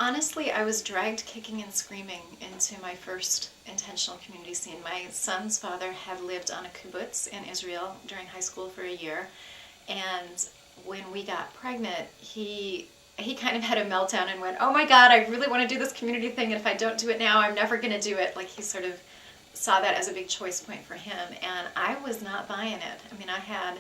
Honestly, I was dragged kicking and screaming into my first intentional community scene. My son's father had lived on a kibbutz in Israel during high school for a year, and when we got pregnant, he kind of had a meltdown and went, "Oh my God, I really want to do this community thing, and if I don't do it now, I'm never going to do it." Like, he sort of saw that as a big choice point for him, and I was not buying it. I mean, I had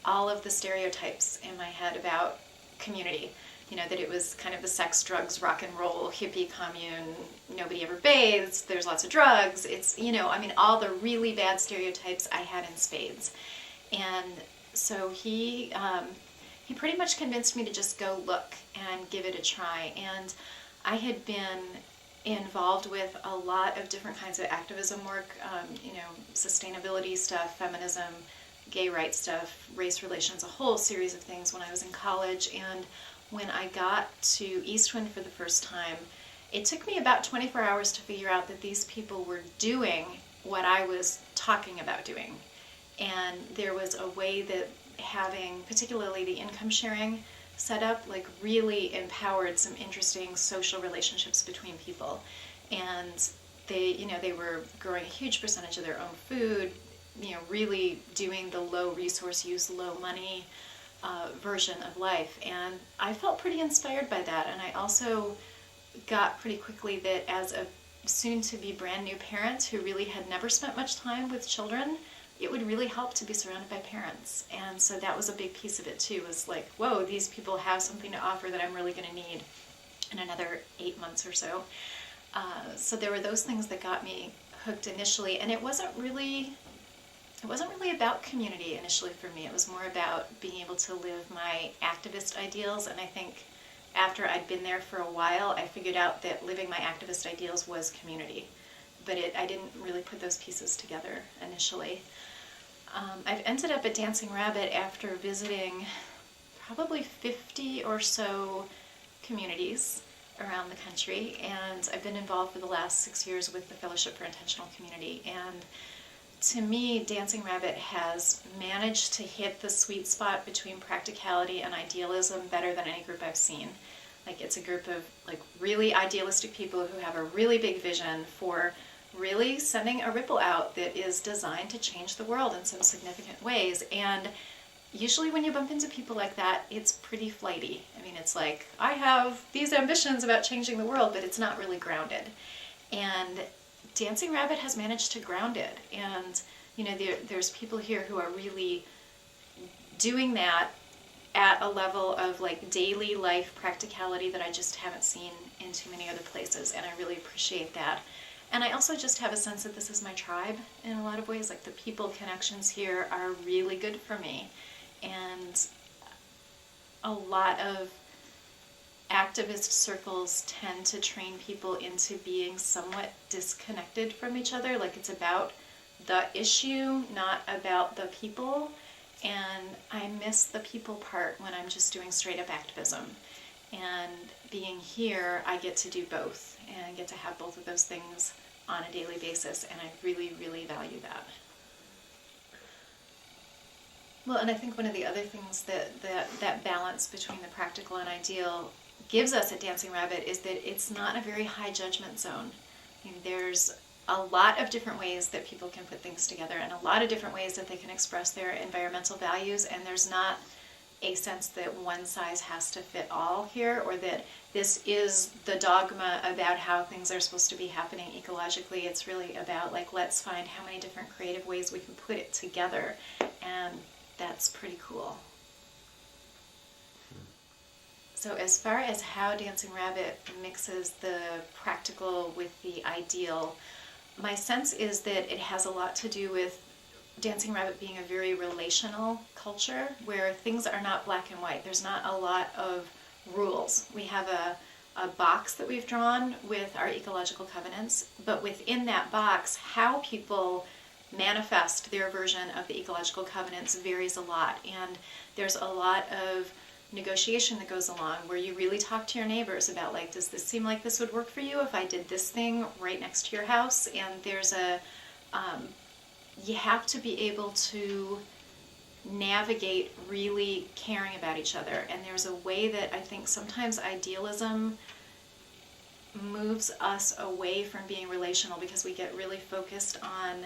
all of the stereotypes in my head about community. You know, that it was kind of the sex, drugs, rock and roll, hippie commune, nobody ever bathes, there's lots of drugs. It's, you know, I mean, all the really bad stereotypes I had in spades. And so he pretty much convinced me to just go look and give it a try. And I had been involved with a lot of different kinds of activism work, you know, sustainability stuff, feminism, gay rights stuff, race relations, a whole series of things when I was in college. And when I got to Eastwind for the first time, it took me about 24 hours to figure out that these people were doing what I was talking about doing. And there was a way that having, particularly the income sharing setup, like really empowered some interesting social relationships between people. And they, you know, they were growing a huge percentage of their own food, you know, really doing the low resource use, low money version of life. And I felt pretty inspired by that. And I also got pretty quickly that as a soon-to-be brand new parent who really had never spent much time with children, it would really help to be surrounded by parents. And so that was a big piece of it too, was like, whoa, these people have something to offer that I'm really going to need in another 8 months or so. So there were those things that got me hooked initially, and it wasn't really about community initially for me. It was more about being able to live my activist ideals, and I think after I'd been there for a while, I figured out that living my activist ideals was community. But I didn't really put those pieces together initially. I've ended up at Dancing Rabbit after visiting probably 50 or so communities around the country, and I've been involved for the last 6 years with the Fellowship for Intentional Community. And to me, Dancing Rabbit has managed to hit the sweet spot between practicality and idealism better than any group I've seen. Like, it's a group of like really idealistic people who have a really big vision for really sending a ripple out that is designed to change the world in some significant ways. And usually when you bump into people like that, it's pretty flighty. I mean, it's like, I have these ambitions about changing the world, but it's not really grounded. And Dancing Rabbit has managed to ground it. And, you know, there's people here who are really doing that at a level of like daily life practicality that I just haven't seen in too many other places, and I really appreciate that. And I also just have a sense that this is my tribe in a lot of ways. Like, the people connections here are really good for me. And a lot of activist circles tend to train people into being somewhat disconnected from each other. Like, it's about the issue, not about the people. And I miss the people part when I'm just doing straight up activism. And being here, I get to do both, and I get to have both of those things on a daily basis, and I really, really value that. Well, and I think one of the other things that balance between the practical and ideal gives us at Dancing Rabbit is that it's not a very high judgment zone. I mean, there's a lot of different ways that people can put things together, and a lot of different ways that they can express their environmental values, and there's not a sense that one size has to fit all here, or that this is the dogma about how things are supposed to be happening ecologically. It's really about, like, let's find how many different creative ways we can put it together, and that's pretty cool. So as far as how Dancing Rabbit mixes the practical with the ideal, my sense is that it has a lot to do with Dancing Rabbit being a very relational culture where things are not black and white. There's not a lot of rules. We have a box that we've drawn with our ecological covenants, but within that box, how people manifest their version of the ecological covenants varies a lot. And there's a lot of negotiation that goes along where you really talk to your neighbors about, like, does this seem like this would work for you if I did this thing right next to your house? And there's you have to be able to navigate really caring about each other. And there's a way that I think sometimes idealism moves us away from being relational because we get really focused on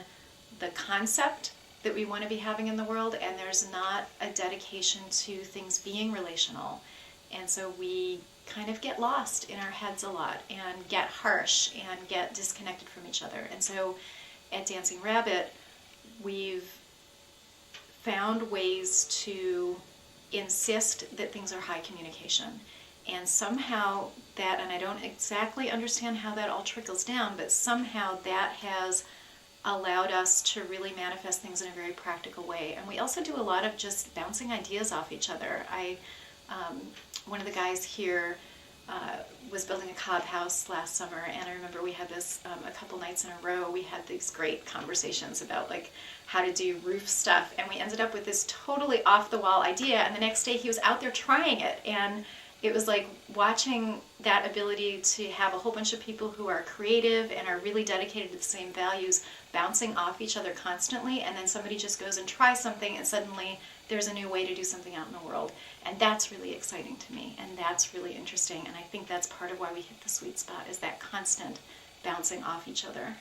the concept that we want to be having in the world, and there's not a dedication to things being relational. And so we kind of get lost in our heads a lot and get harsh and get disconnected from each other. And so at Dancing Rabbit, we've found ways to insist that things are high communication. And somehow that, and I don't exactly understand how that all trickles down, but somehow that has allowed us to really manifest things in a very practical way. And we also do a lot of just bouncing ideas off each other. One of the guys here was building a cob house last summer, and I remember we had this a couple nights in a row. We had these great conversations about like how to do roof stuff, and we ended up with this totally off the wall idea. And the next day he was out there trying it, and it was like watching that ability to have a whole bunch of people who are creative and are really dedicated to the same values bouncing off each other constantly, and then somebody just goes and tries something and suddenly there's a new way to do something out in the world. And that's really exciting to me, and that's really interesting, and I think that's part of why we hit the sweet spot, is that constant bouncing off each other.